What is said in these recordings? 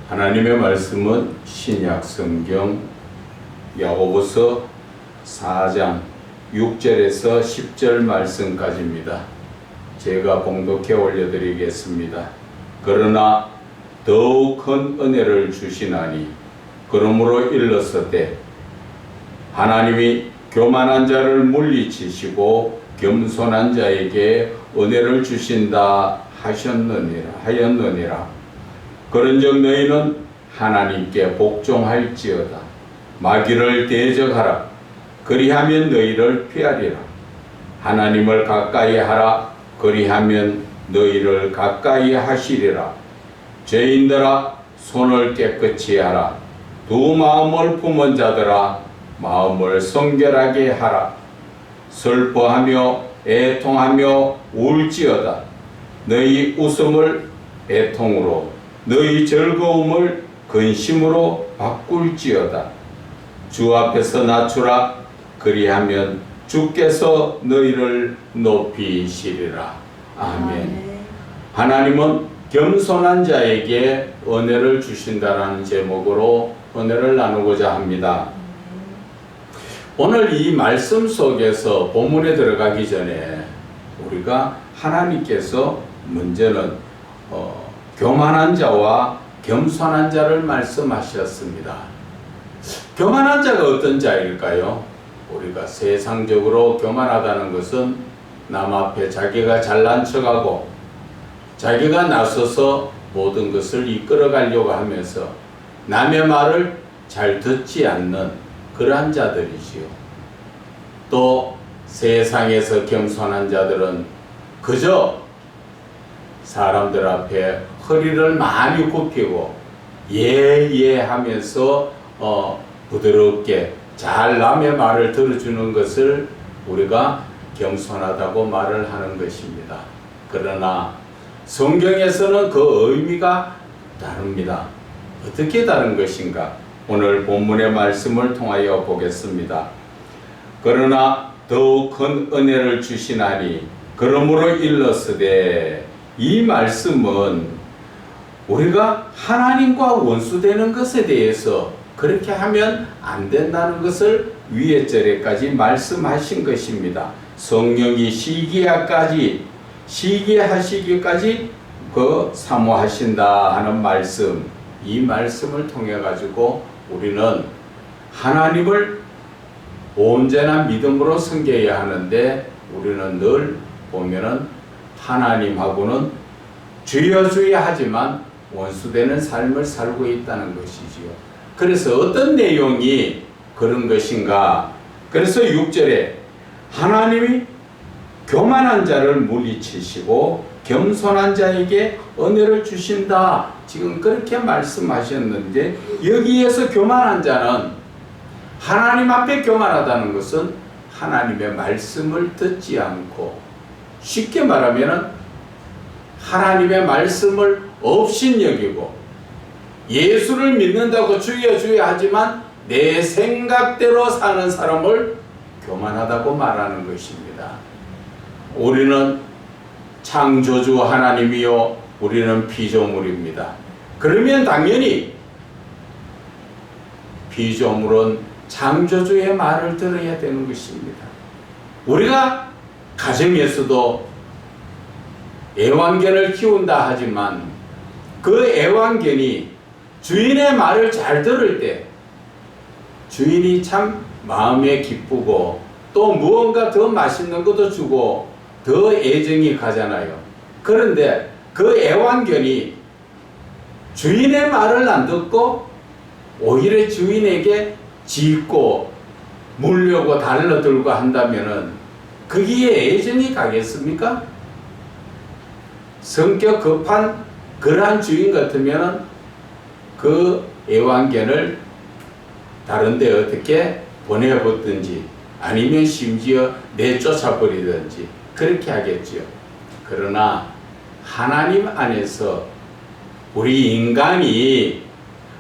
하나님의 말씀은 신약 성경 야고보서 4장 6절에서 10절 말씀까지입니다. 제가 봉독해 올려드리겠습니다. 그러나 더욱 큰 은혜를 주시나니 그러므로 일렀으되 하나님이 교만한 자를 물리치시고 겸손한 자에게 은혜를 주신다 하였느니라. 그런즉 너희는 하나님께 복종할지어다. 마귀를 대적하라. 그리하면 너희를 피하리라. 하나님을 가까이 하라. 그리하면 너희를 가까이 하시리라. 죄인들아 손을 깨끗이 하라. 두 마음을 품은 자들아 마음을 성결하게 하라. 슬퍼하며 애통하며 울지어다. 너희 웃음을 애통으로 너희 즐거움을 근심으로 바꿀지어다. 주 앞에서 낮추라. 그리하면 주께서 너희를 높이시리라. 아멘. 하나님은 겸손한 자에게 은혜를 주신다라는 제목으로 은혜를 나누고자 합니다. 오늘 이 말씀 속에서 본문에 들어가기 전에 우리가 하나님께서 문제는 교만한 자와 겸손한 자를 말씀하셨습니다. 교만한 자가 어떤 자일까요? 우리가 세상적으로 교만하다는 것은 남 앞에 자기가 잘난 척하고 자기가 나서서 모든 것을 이끌어 가려고 하면서 남의 말을 잘 듣지 않는 그러한 자들이지요. 또 세상에서 겸손한 자들은 그저 사람들 앞에 허리를 많이 굽히고 예예 하면서 부드럽게 잘 남의 말을 들어주는 것을 우리가 겸손하다고 말을 하는 것입니다. 그러나 성경에서는 그 의미가 다릅니다. 어떻게 다른 것인가? 오늘 본문의 말씀을 통하여 보겠습니다. 그러나 더욱 큰 은혜를 주시나니 그러므로 일렀으되, 이 말씀은 우리가 하나님과 원수되는 것에 대해서 그렇게 하면 안 된다는 것을 위에 절에까지 말씀하신 것입니다. 성령이 시기하시기까지 사모하신다 하는 말씀, 이 말씀을 통해 가지고 우리는 하나님을 온전한 믿음으로 섬겨야 하는데, 우리는 늘 보면은 하나님하고는 주여 주여 하지만 원수되는 삶을 살고 있다는 것이지요. 그래서 어떤 내용이 그런 것인가? 그래서 6절에 하나님이 교만한 자를 물리치시고 겸손한 자에게 은혜를 주신다, 지금 그렇게 말씀하셨는데, 여기에서 교만한 자는, 하나님 앞에 교만하다는 것은 하나님의 말씀을 듣지 않고, 쉽게 말하면 하나님의 말씀을 업신여기고 예수를 믿는다고 주여 주여 하지만 내 생각대로 사는 사람을 교만하다고 말하는 것입니다. 우리는 창조주 하나님이요 우리는 피조물입니다. 그러면 당연히 피조물은 창조주의 말을 들어야 되는 것입니다. 우리가 가정에서도 애완견을 키운다 하지만 그 애완견이 주인의 말을 잘 들을 때 주인이 참 마음에 기쁘고 또 무언가 더 맛있는 것도 주고 더 애정이 가잖아요. 그런데 그 애완견이 주인의 말을 안 듣고 오히려 주인에게 짖고 물려고 달려들고 한다면은 거기에 애정이 가겠습니까? 성격 급한 그러한 주인 같으면은 그 애완견을 다른 데 어떻게 보내버든지 아니면 심지어 내쫓아버리든지 그렇게 하겠지요. 그러나 하나님 안에서 우리 인간이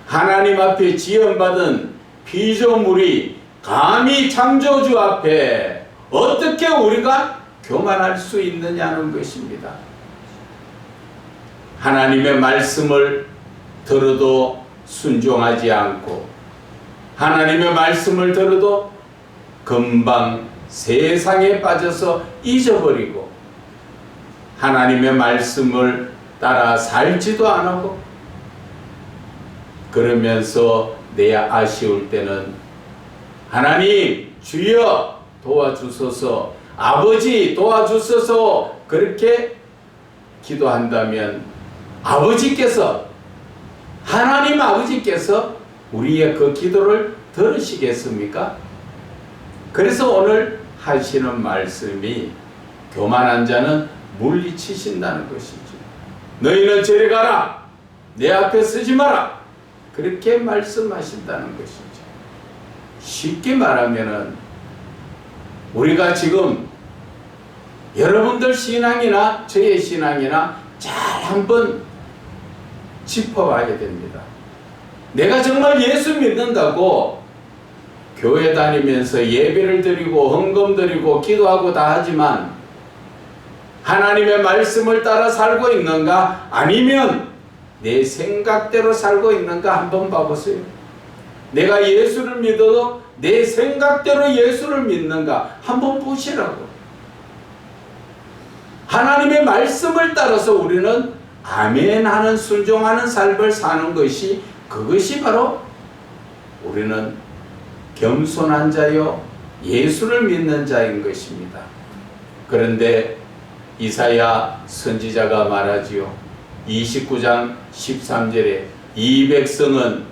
하나님 앞에 지원받은 피조물이 감히 창조주 앞에 어떻게 우리가 교만할 수 있느냐는 것입니다. 하나님의 말씀을 들어도 순종하지 않고 하나님의 말씀을 들어도 금방 세상에 빠져서 잊어버리고 하나님의 말씀을 따라 살지도 않고 그러면서 내 아쉬울 때는 하나님 주여 도와주소서, 아버지 도와주소서 그렇게 기도한다면 아버지께서, 하나님 아버지께서 우리의 그 기도를 들으시겠습니까? 그래서 오늘 하시는 말씀이 교만한 자는 물리치신다는 것이죠. 너희는 저리 가라, 내 앞에 서지 마라, 그렇게 말씀하신다는 것이죠. 쉽게 말하면은 우리가 지금 여러분들 신앙이나 저의 신앙이나 잘 한번 짚어봐야 됩니다. 내가 정말 예수 믿는다고 교회 다니면서 예배를 드리고 헌금 드리고 기도하고 다 하지만 하나님의 말씀을 따라 살고 있는가, 아니면 내 생각대로 살고 있는가 한번 봐보세요. 내가 예수를 믿어도 내 생각대로 예수를 믿는가 한번 보시라고. 하나님의 말씀을 따라서 우리는 아멘 하는 순종하는 삶을 사는 것이, 그것이 바로 우리는 겸손한 자요 예수를 믿는 자인 것입니다. 그런데 이사야 선지자가 말하지요. 29장 13절에 이 백성은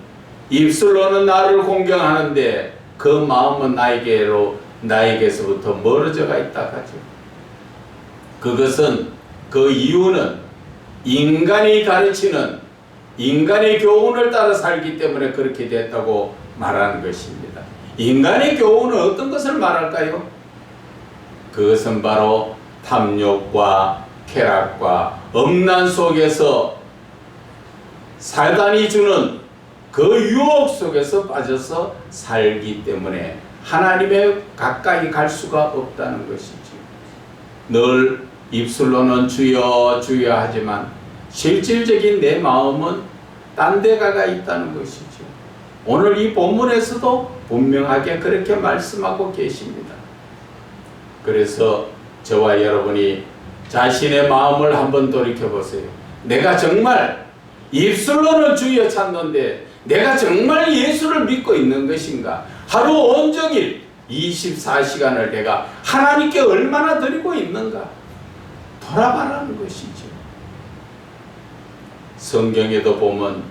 입술로는 나를 공경하는데 그 마음은 나에게서부터 멀어져가 있다 하죠. 그것은, 그 이유는 인간이 가르치는 인간의 교훈을 따라 살기 때문에 그렇게 됐다고 말하는 것입니다. 인간의 교훈은 어떤 것을 말할까요? 그것은 바로 탐욕과 쾌락과 음란 속에서 사단이 주는 그 유혹 속에서 빠져서 살기 때문에 하나님의 가까이 갈 수가 없다는 것이지. 늘 입술로는 주여 주여 하지만 실질적인 내 마음은 딴 데 가가 있다는 것이죠. 오늘 이 본문에서도 분명하게 그렇게 말씀하고 계십니다. 그래서 저와 여러분이 자신의 마음을 한번 돌이켜보세요. 내가 정말 입술로는 주여 찾는데 내가 정말 예수를 믿고 있는 것인가? 하루 온종일 24시간을 내가 하나님께 얼마나 드리고 있는가? 돌아봐라는 것이죠. 성경에도 보면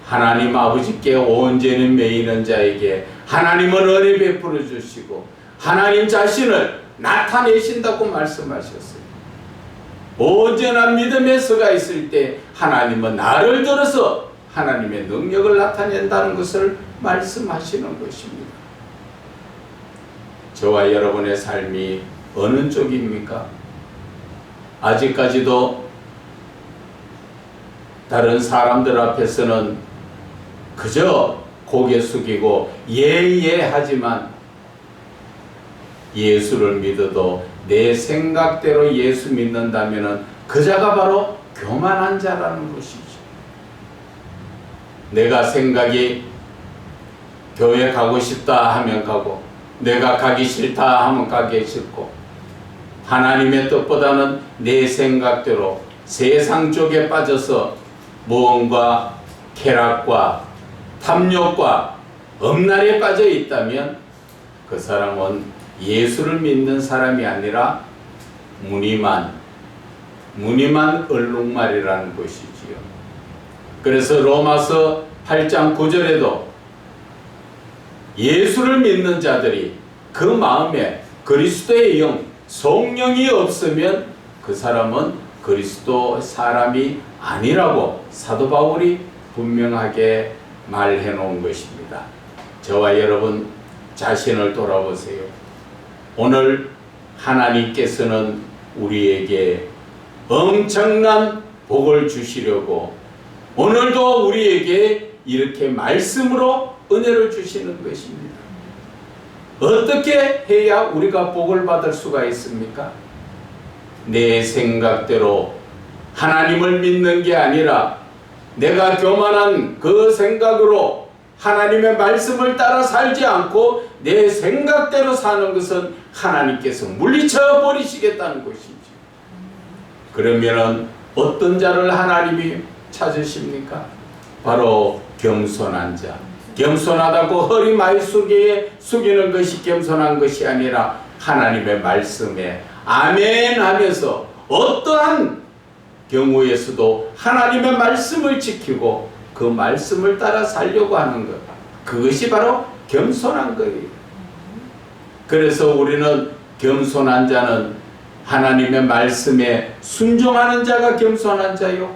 하나님 아버지께 온전히 매이는 자에게 하나님은 은혜 베풀어 주시고 하나님 자신을 나타내신다고 말씀하셨어요. 온전한 믿음에 서가 있을 때 하나님은 나를 들어서 하나님의 능력을 나타낸다는 것을 말씀하시는 것입니다. 저와 여러분의 삶이 어느 쪽입니까? 아직까지도 다른 사람들 앞에서는 그저 고개 숙이고 예예 하지만 예수를 믿어도 내 생각대로 예수 믿는다면 그 자가 바로 교만한 자라는 것이죠. 내가 생각이 교회 가고 싶다 하면 가고 내가 가기 싫다 하면 가기 싫고 하나님의 뜻보다는 내 생각대로 세상 쪽에 빠져서 무언가 쾌락과 탐욕과 음란에 빠져 있다면 그 사람은 예수를 믿는 사람이 아니라 무늬만 얼룩말이라는 것이지요. 그래서 로마서 8장 9절에도 예수를 믿는 자들이 그 마음에 그리스도의 영, 성령이 없으면 그 사람은 그리스도 사람이 아니라고 사도 바울이 분명하게 말해 놓은 것입니다. 저와 여러분 자신을 돌아보세요. 오늘 하나님께서는 우리에게 엄청난 복을 주시려고 오늘도 우리에게 이렇게 말씀으로 은혜를 주시는 것입니다. 어떻게 해야 우리가 복을 받을 수가 있습니까? 내 생각대로 하나님을 믿는 게 아니라 내가 교만한 그 생각으로 하나님의 말씀을 따라 살지 않고 내 생각대로 사는 것은 하나님께서 물리쳐 버리시겠다는 것이지. 그러면은 어떤 자를 하나님이 찾으십니까? 바로 겸손한 자. 겸손하다고 허리 많이 숙이는 것이 겸손한 것이 아니라 하나님의 말씀에 아멘 하면서 어떠한 경우에서도 하나님의 말씀을 지키고 그 말씀을 따라 살려고 하는 것. 그것이 바로 겸손한 거예요. 그래서 우리는 겸손한 자는 하나님의 말씀에 순종하는 자가 겸손한 자요.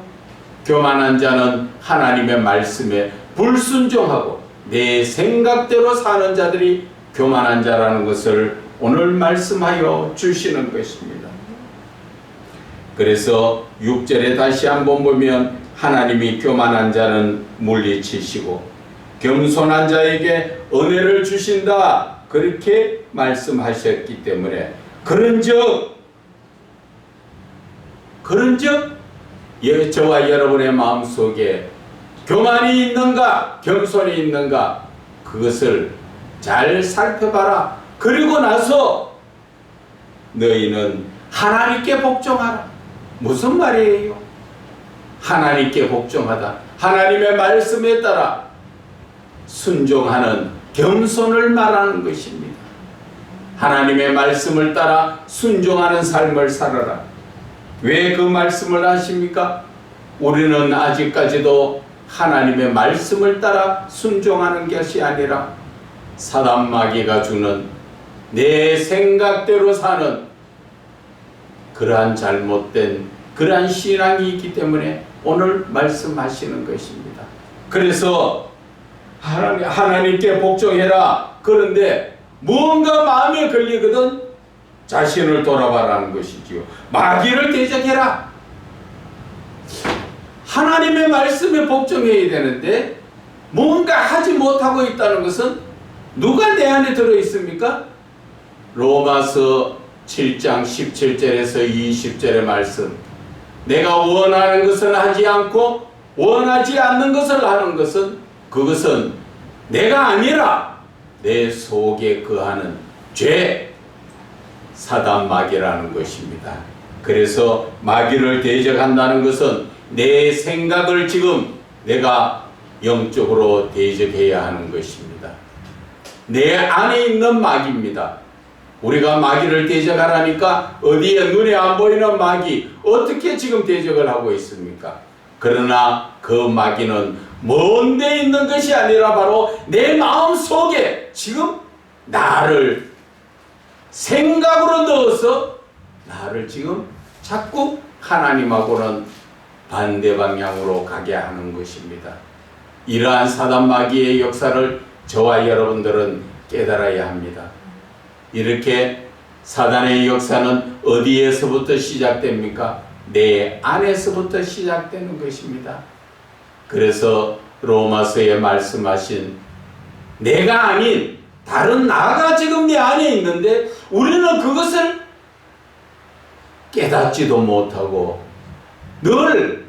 교만한 자는 하나님의 말씀에 불순종하고 내 생각대로 사는 자들이 교만한 자라는 것을 오늘 말씀하여 주시는 것입니다. 그래서 6절에 다시 한번 보면 하나님이 교만한 자는 물리치시고 겸손한 자에게 은혜를 주신다, 그렇게 말씀하셨기 때문에 그런즉 저와 여러분의 마음속에 교만이 있는가 겸손이 있는가 그것을 잘 살펴봐라. 그리고 나서 너희는 하나님께 복종하라. 무슨 말이에요? 하나님께 복종하다. 하나님의 말씀에 따라 순종하는 겸손을 말하는 것입니다. 하나님의 말씀을 따라 순종하는 삶을 살아라. 왜 그 말씀을 하십니까? 우리는 아직까지도 하나님의 말씀을 따라 순종하는 것이 아니라 사단 마귀가 주는 내 생각대로 사는 그러한 잘못된 그러한 신앙이 있기 때문에 오늘 말씀하시는 것입니다. 그래서 하나님께 복종해라. 그런데 무언가 마음에 걸리거든 자신을 돌아봐라는 것이지요. 마귀를 대적해라. 하나님의 말씀에 복종해야 되는데 뭔가 하지 못하고 있다는 것은 누가 내 안에 들어있습니까? 로마서 7장 17절에서 20절의 말씀. 내가 원하는 것은 하지 않고 원하지 않는 것을 하는 것은 그것은 내가 아니라 내 속에 거하는 죄, 사단 마귀라는 것입니다. 그래서 마귀를 대적한다는 것은 내 생각을 지금 내가 영적으로 대적해야 하는 것입니다. 내 안에 있는 마귀입니다. 우리가 마귀를 대적하라니까 어디에 눈에 안 보이는 마귀 어떻게 지금 대적을 하고 있습니까? 그러나 그 마귀는 먼 데 있는 것이 아니라 바로 내 마음 속에 지금 나를 생각으로 넣어서 나를 지금 자꾸 하나님하고는 반대 방향으로 가게 하는 것입니다. 이러한 사단 마귀의 역사를 저와 여러분들은 깨달아야 합니다. 이렇게 사단의 역사는 어디에서부터 시작됩니까? 내 안에서부터 시작되는 것입니다. 그래서 로마서에 말씀하신 내가 아닌 다른 나가 지금 내 안에 있는데 우리는 그것을 깨닫지도 못하고 늘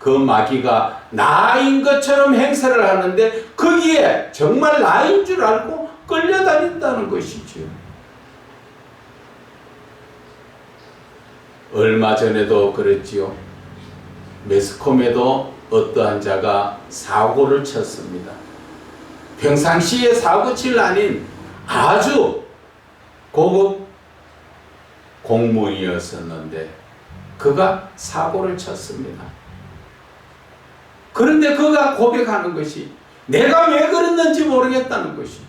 그 마귀가 나인 것처럼 행세를 하는데 거기에 정말 나인 줄 알고 끌려다닌다는 것이죠. 얼마 전에도 그랬지요. 매스컴에도 어떠한 자가 사고를 쳤습니다. 평상시에 사고칠 아닌 아주 고급 공무원이었었는데 그가 사고를 쳤습니다. 그런데 그가 고백하는 것이 내가 왜 그랬는지 모르겠다는 것이죠.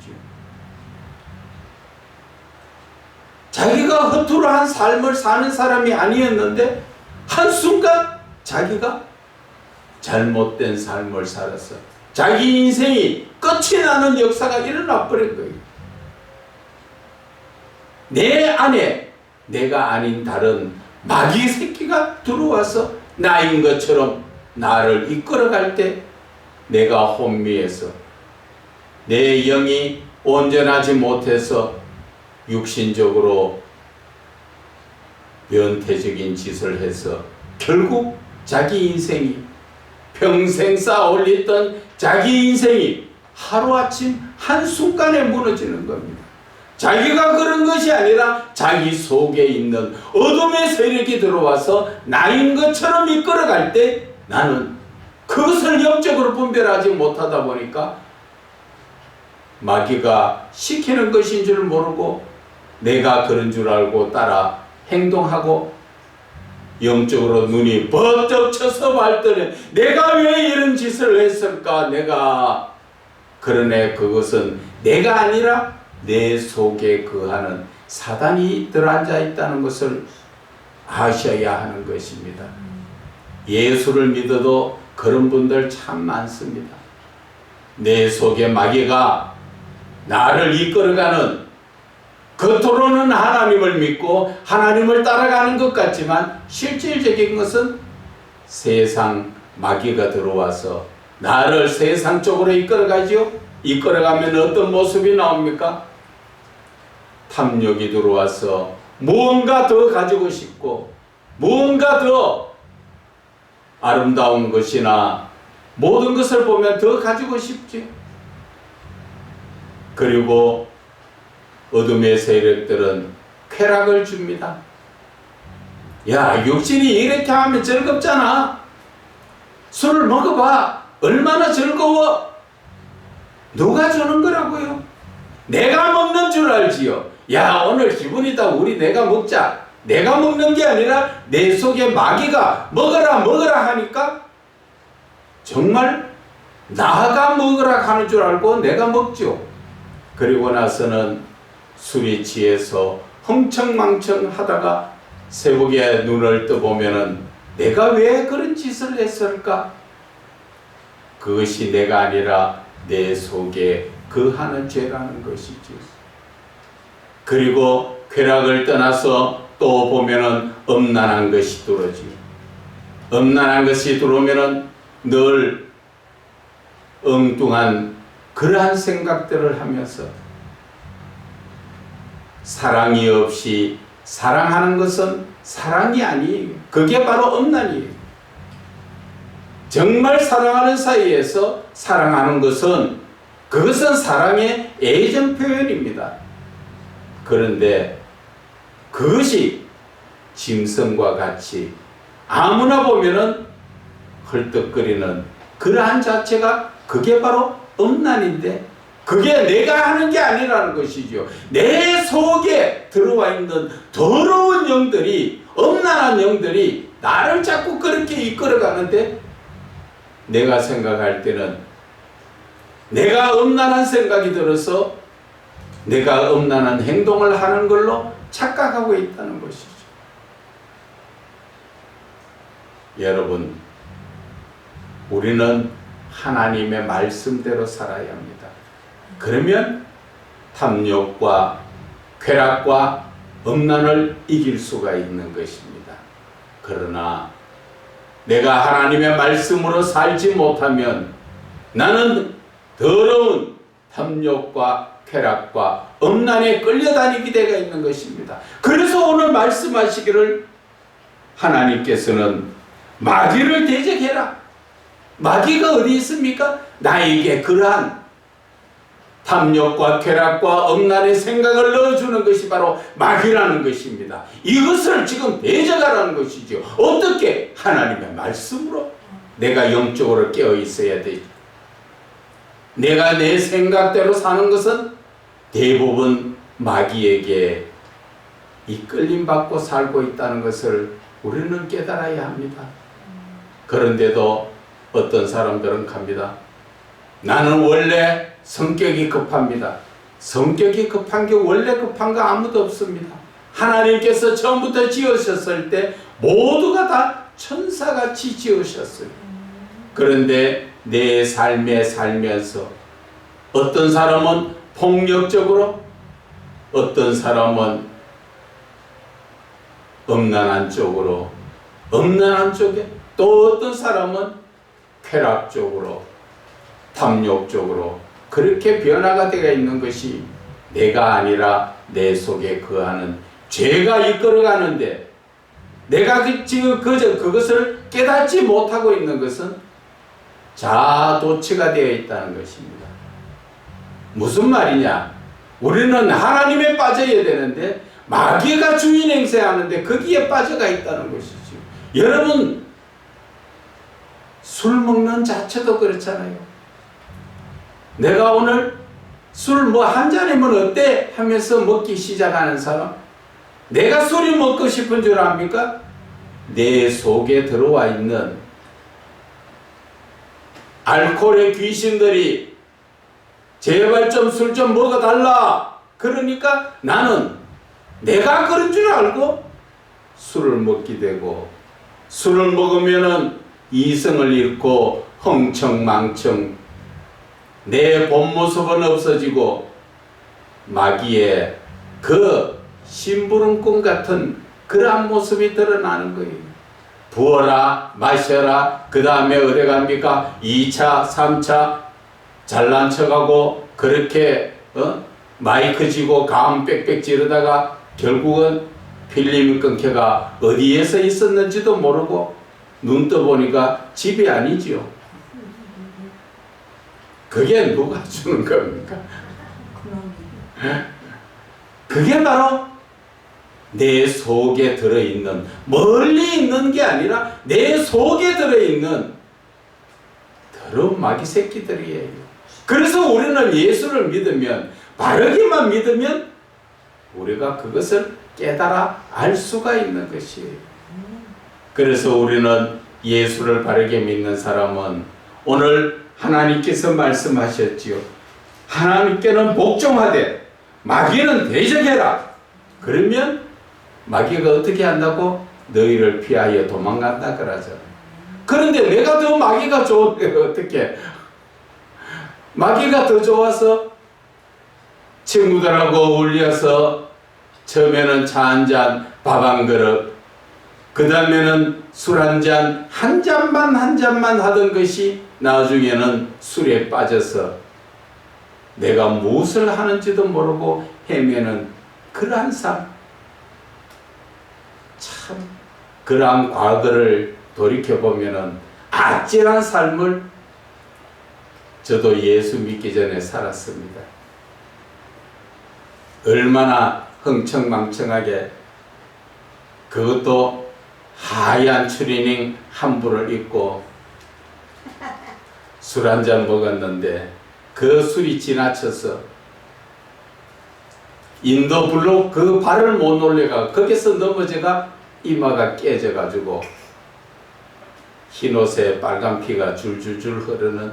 자기가 허투루한 삶을 사는 사람이 아니었는데 한순간 자기가 잘못된 삶을 살아서 자기 인생이 끝이 나는 역사가 일어나 버린 거예요. 내 안에 내가 아닌 다른 마귀 새끼가 들어와서 나인 것처럼 나를 이끌어갈 때 내가 혼미해서 내 영이 온전하지 못해서 육신적으로 변태적인 짓을 해서 결국 자기 인생이 평생 쌓아 올렸던 자기 인생이 하루아침 한순간에 무너지는 겁니다. 자기가 그런 것이 아니라 자기 속에 있는 어둠의 세력이 들어와서 나인 것처럼 이끌어갈 때 나는 그것을 영적으로 분별하지 못하다 보니까 마귀가 시키는 것인 줄 모르고 내가 그런 줄 알고 따라 행동하고 영적으로 눈이 번쩍 쳐서 봤더니 내가 왜 이런 짓을 했을까? 그러네. 그것은 내가 아니라 내 속에 거하는 사단이 들어앉아 있다는 것을 아셔야 하는 것입니다. 예수를 믿어도 그런 분들 참 많습니다. 내 속에 마귀가 나를 이끌어가는, 겉으로는 하나님을 믿고 하나님을 따라가는 것 같지만 실질적인 것은 세상 마귀가 들어와서 나를 세상 쪽으로 이끌어가죠. 이끌어가면 어떤 모습이 나옵니까? 탐욕이 들어와서 무언가 더 가지고 싶고 무언가 더 아름다운 것이나 모든 것을 보면 더 가지고 싶지. 그리고 어둠의 세력들은 쾌락을 줍니다. 야, 육신이 이렇게 하면 즐겁잖아. 술을 먹어봐. 얼마나 즐거워. 누가 주는 거라고요? 내가 먹는 줄 알지요. 야, 오늘 기분이다. 우리 내가 먹자. 내가 먹는 게 아니라 내 속에 마귀가 먹어라 먹어라 하니까 정말 나가 먹으라 하는 줄 알고 내가 먹죠. 그리고 나서는 술이 취해서 흥청망청 하다가 새벽에 눈을 떠보면은 내가 왜 그런 짓을 했을까? 그것이 내가 아니라 내 속에 거하는 죄라는 것이지. 그리고 쾌락을 떠나서 또 보면은 음란한 것이 들어오지. 음란한 것이 들어오면은 늘 엉뚱한 그러한 생각들을 하면서 사랑이 없이 사랑하는 것은 사랑이 아니에요. 그게 바로 음란이에요. 정말 사랑하는 사이에서 사랑하는 것은 그것은 사랑의 애정 표현입니다. 그런데 그것이 짐승과 같이 아무나 보면은 헐떡거리는 그러한 자체가 그게 바로 음란인데 그게 내가 하는 게 아니라는 것이죠. 내 속에 들어와 있는 더러운 영들이, 음란한 영들이 나를 자꾸 그렇게 이끌어가는데 내가 생각할 때는 내가 음란한 생각이 들어서 내가 음란한 행동을 하는 걸로 착각하고 있다는 것이죠. 여러분, 우리는 하나님의 말씀대로 살아야 합니다. 그러면 탐욕과 쾌락과 음란을 이길 수가 있는 것입니다. 그러나 내가 하나님의 말씀으로 살지 못하면 나는 더러운 탐욕과 쾌락과 음란에 끌려다니게 되어 있는 것입니다. 그래서 오늘 말씀하시기를 하나님께서는 마귀를 대적해라. 마귀가 어디 있습니까? 나에게 그러한 탐욕과 쾌락과 음란의 생각을 넣어주는 것이 바로 마귀라는 것입니다. 이것을 지금 대적하라는 것이죠. 어떻게? 하나님의 말씀으로 내가 영적으로 깨어 있어야 되죠. 내가 내 생각대로 사는 것은 대부분 마귀에게 이끌림받고 살고 있다는 것을 우리는 깨달아야 합니다. 그런데도 어떤 사람들은 갑니다. 나는 원래 성격이 급합니다. 성격이 급한 게 원래 급한 거 아무도 없습니다. 하나님께서 처음부터 지으셨을 때 모두가 다 천사같이 지으셨어요. 그런데 내 삶에 살면서 어떤 사람은 폭력적으로, 어떤 사람은 음란한 쪽으로, 음란한 쪽에, 또 어떤 사람은 쾌락적으로, 탐욕적으로 그렇게 변화가 되어 있는 것이 내가 아니라 내 속에 거하는 죄가 이끌어가는데 내가 지금 그것을 깨닫지 못하고 있는 것은 자아도취가 되어 있다는 것입니다. 무슨 말이냐? 우리는 하나님에 빠져야 되는데 마귀가 주인 행세하는데 거기에 빠져가 있다는 것이죠. 여러분, 술 먹는 자체도 그렇잖아요. 내가 오늘 술 뭐 한 잔이면 어때? 하면서 먹기 시작하는 사람, 내가 술이 먹고 싶은 줄 압니까? 내 속에 들어와 있는 알코올의 귀신들이 제발 좀 술 좀 먹어달라. 그러니까 나는 내가 그런 줄 알고 술을 먹게 되고, 술을 먹으면은 이성을 잃고 흥청망청 내 본 모습은 없어지고 마귀의 그 심부름꾼 같은 그러한 모습이 드러나는 거예요. 부어라 마셔라, 그 다음에 어디 갑니까? 2차 3차 잘난 척하고 그렇게 마이크 쥐고 가음 빽빽 지르다가 결국은 필름이 끊겨가 어디에서 있었는지도 모르고 눈 떠보니까 집이 아니지요. 그게 누가 주는 겁니까? 그게 바로 내 속에 들어있는, 멀리 있는 게 아니라 내 속에 들어있는 더러운 마귀 새끼들이에요. 그래서 우리는 예수를 믿으면, 바르게만 믿으면 우리가 그것을 깨달아 알 수가 있는 것이에요. 그래서 우리는 예수를 바르게 믿는 사람은 오늘 하나님께서 말씀하셨지요. 하나님께는 복종하되 마귀는 대적해라. 그러면 마귀가 어떻게 한다고? 너희를 피하여 도망간다 그러잖아요. 그런데 내가 더 마귀가 좋은데 어떻게? 마귀가 더 좋아서 친구들하고 어울려서 처음에는 차 한 잔, 밥 한 그릇, 그 다음에는 술 한 잔, 한 잔만 하던 것이 나중에는 술에 빠져서 내가 무엇을 하는지도 모르고 헤매는 그러한 삶. 참, 그러한 과거를 돌이켜보면은 아찔한 삶을 저도 예수 믿기 전에 살았습니다. 얼마나 흥청망청하게, 그것도 하얀 추리닝 한 부를 입고 술 한 잔 먹었는데 그 술이 지나쳐서 인도 블록 그 발을 못 올려가 거기서 넘어져가 이마가 깨져가지고 흰옷에 빨간 피가 줄줄줄 흐르는,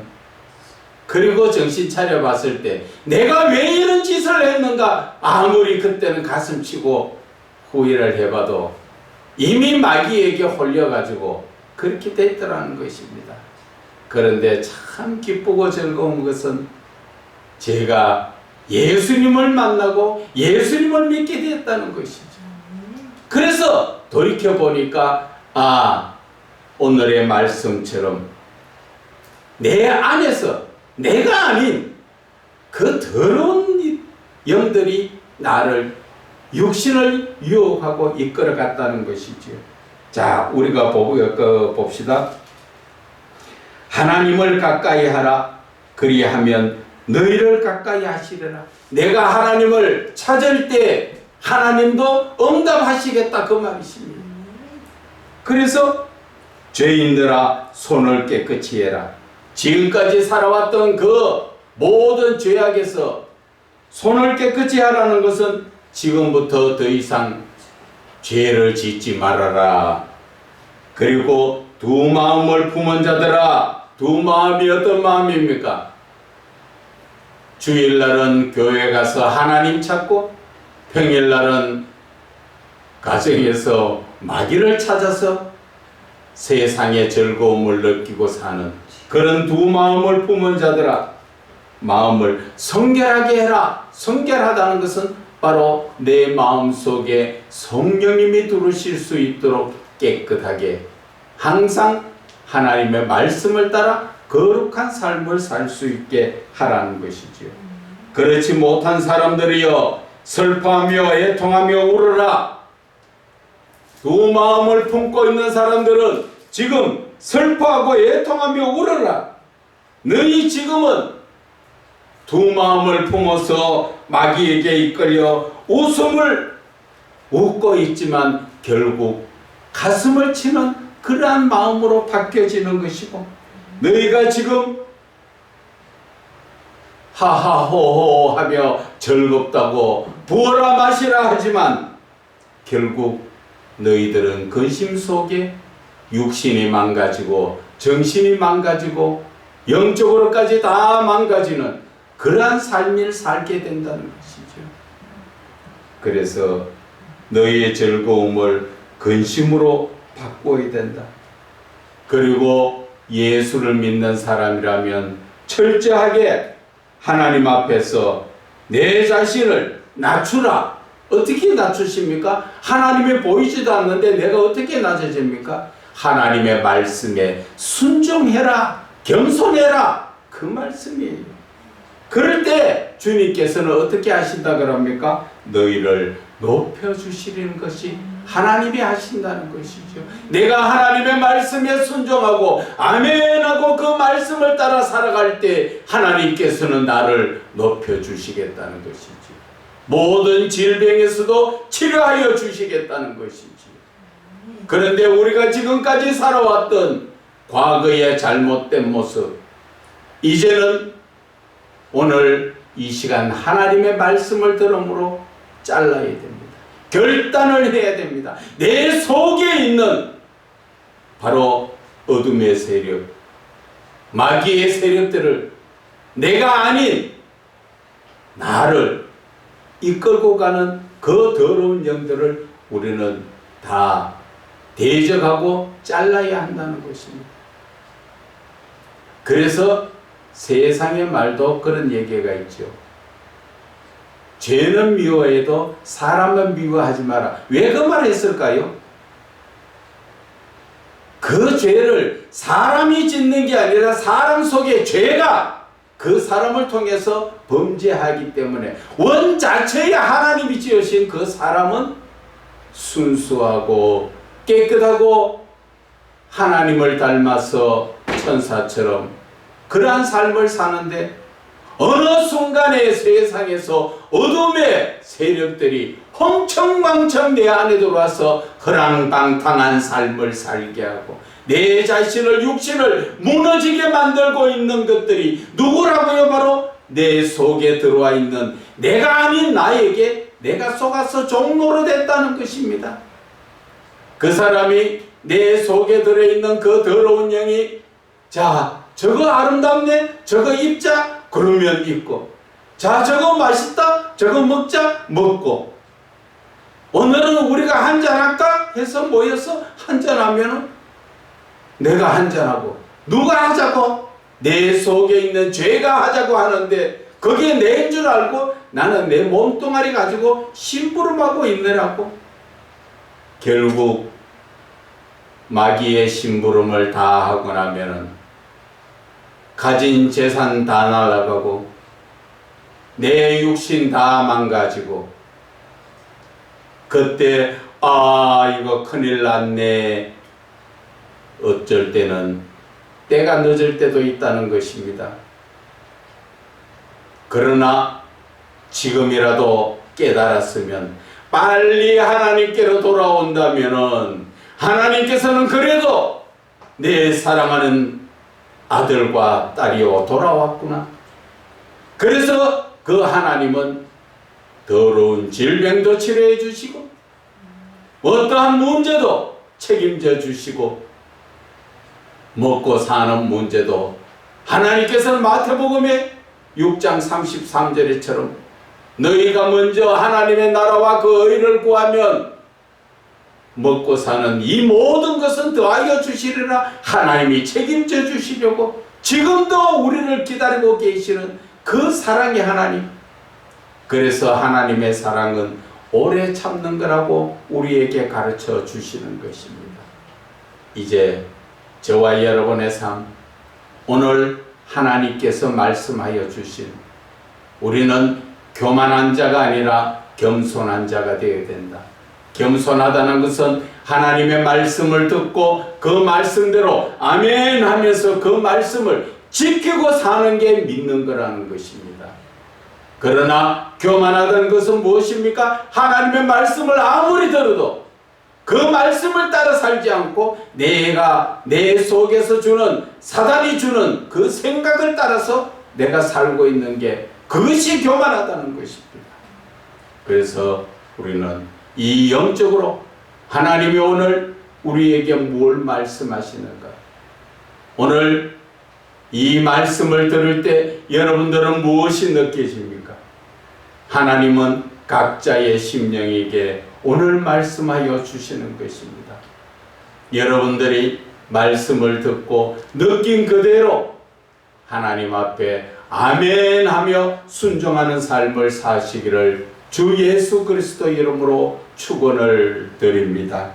그리고 정신 차려 봤을 때 내가 왜 이런 짓을 했는가, 아무리 그때는 가슴치고 후회를 해봐도 이미 마귀에게 홀려가지고 그렇게 됐더라는 것입니다. 그런데 참 기쁘고 즐거운 것은 제가 예수님을 만나고 예수님을 믿게 되었다는 것이죠. 그래서 돌이켜보니까 오늘의 말씀처럼 내 안에서 내가 아닌 그 더러운 영들이 나를, 육신을 유혹하고 이끌어갔다는 것이죠. 자, 우리가 봅시다. 하나님을 가까이 하라. 그리하면 너희를 가까이 하시리라. 내가 하나님을 찾을 때 하나님도 응답하시겠다, 그 말이십니다. 그래서 죄인들아 손을 깨끗이 해라. 지금까지 살아왔던 그 모든 죄악에서 손을 깨끗이 하라는 것은 지금부터 더 이상 죄를 짓지 말아라. 그리고 두 마음을 품은 자들아, 두 마음이 어떤 마음입니까? 주일날은 교회 가서 하나님 찾고 평일날은 가정에서 마귀를 찾아서 세상의 즐거움을 느끼고 사는 그런 두 마음을 품은 자들아, 마음을 성결하게 해라. 성결하다는 것은 바로 내 마음속에 성령님이 들으실 수 있도록 깨끗하게 항상 하나님의 말씀을 따라 거룩한 삶을 살 수 있게 하라는 것이지요. 그렇지 못한 사람들이여 슬퍼하며 애통하며 울어라. 두 마음을 품고 있는 사람들은 지금 슬퍼하고 애통하며 울어라. 너희 지금은 두 마음을 품어서 마귀에게 이끌려 웃음을 웃고 있지만 결국 가슴을 치는 그러한 마음으로 바뀌어지는 것이고, 너희가 지금 하하호호 하며 즐겁다고 부어라 마시라 하지만 결국 너희들은 근심 속에 육신이 망가지고 정신이 망가지고 영적으로까지 다 망가지는 그러한 삶을 살게 된다는 것이죠. 그래서 너희의 즐거움을 근심으로 바꿔야 된다. 그리고 예수를 믿는 사람이라면 철저하게 하나님 앞에서 내 자신을 낮추라. 어떻게 낮추십니까? 하나님이 보이지도 않는데 내가 어떻게 낮아집니까? 하나님의 말씀에 순종해라, 겸손해라, 그 말씀이에요. 그럴 때 주님께서는 어떻게 하신다 그럽니까? 너희를 높여주시려는 것이 하나님이 하신다는 것이죠. 내가 하나님의 말씀에 순종하고 아멘하고 그 말씀을 따라 살아갈 때 하나님께서는 나를 높여주시겠다는 것이죠. 모든 질병에서도 치료하여 주시겠다는 것이지. 그런데 우리가 지금까지 살아왔던 과거의 잘못된 모습, 이제는 오늘 이 시간 하나님의 말씀을 들음으로 잘라야 됩니다. 결단을 해야 됩니다. 내 속에 있는 바로 어둠의 세력, 마귀의 세력들을 내가 아닌 나를 이끌고 가는 그 더러운 영들을 우리는 다 대적하고 잘라야 한다는 것입니다. 그래서 세상의 말도 그런 얘기가 있죠. 죄는 미워해도 사람은 미워하지 마라. 왜 그 말을 했을까요? 그 죄를 사람이 짓는 게 아니라 사람 속에 죄가 그 사람을 통해서 범죄하기 때문에 원 자체에 하나님이 지으신 그 사람은 순수하고 깨끗하고 하나님을 닮아서 천사처럼 그러한 삶을 사는데 어느 순간에 세상에서 어둠의 세력들이 흥청망청 내 안에 들어와서 허랑방탕한 삶을 살게 하고 내 자신을 육신을 무너지게 만들고 있는 것들이 누구라고요? 바로 내 속에 들어와 있는 내가 아닌 나에게 내가 속아서 종로로 됐다는 것입니다. 그 사람이 내 속에 들어있는 그 더러운 영이 자 저거 아름답네 저거 입자 그러면 입고 자 저거 맛있다 저거 먹자 먹고 오늘은 우리가 한잔할까 해서 모여서 한잔하면은 내가 한잔하고 누가 하자고 내 속에 있는 죄가 하자고 하는데 그게 내인 줄 알고 나는 내 몸뚱아리 가지고 심부름하고 있느라고 결국 마귀의 심부름을 다 하고 나면은 가진 재산 다 날아가고 내 육신 다 망가지고 그때 아 이거 큰일 났네. 어쩔 때는 때가 늦을 때도 있다는 것입니다. 그러나 지금이라도 깨달았으면 빨리 하나님께로 돌아온다면은 하나님께서는 그래도 내 사랑하는 아들과 딸이요 돌아왔구나. 그래서 그 하나님은 더러운 질병도 치료해 주시고 어떠한 문제도 책임져 주시고 먹고 사는 문제도 하나님께서는 마태복음의 6장 33절에처럼 너희가 먼저 하나님의 나라와 그 의를 구하면 먹고 사는 이 모든 것은 더하여 주시리라. 하나님이 책임져 주시려고 지금도 우리를 기다리고 계시는 그 사랑의 하나님. 그래서 하나님의 사랑은 오래 참는 거라고 우리에게 가르쳐 주시는 것입니다. 이제 저와 여러분의 삶, 오늘 하나님께서 말씀하여 주신 우리는 교만한 자가 아니라 겸손한 자가 되어야 된다. 겸손하다는 것은 하나님의 말씀을 듣고 그 말씀대로 아멘 하면서 그 말씀을 지키고 사는 게 믿는 거라는 것입니다. 그러나 교만하다는 것은 무엇입니까? 하나님의 말씀을 아무리 들어도 그 말씀을 따라 살지 않고 내가 내 속에서 주는, 사단이 주는 그 생각을 따라서 내가 살고 있는 게, 그것이 교만하다는 것입니다. 그래서 우리는 이 영적으로 하나님이 오늘 우리에게 뭘 말씀하시는가? 오늘 이 말씀을 들을 때 여러분들은 무엇이 느껴집니까? 하나님은 각자의 심령에게 오늘 말씀하여 주시는 것입니다. 여러분들이 말씀을 듣고 느낀 그대로 하나님 앞에 아멘 하며 순종하는 삶을 사시기를 주 예수 그리스도 이름으로 축원을 드립니다.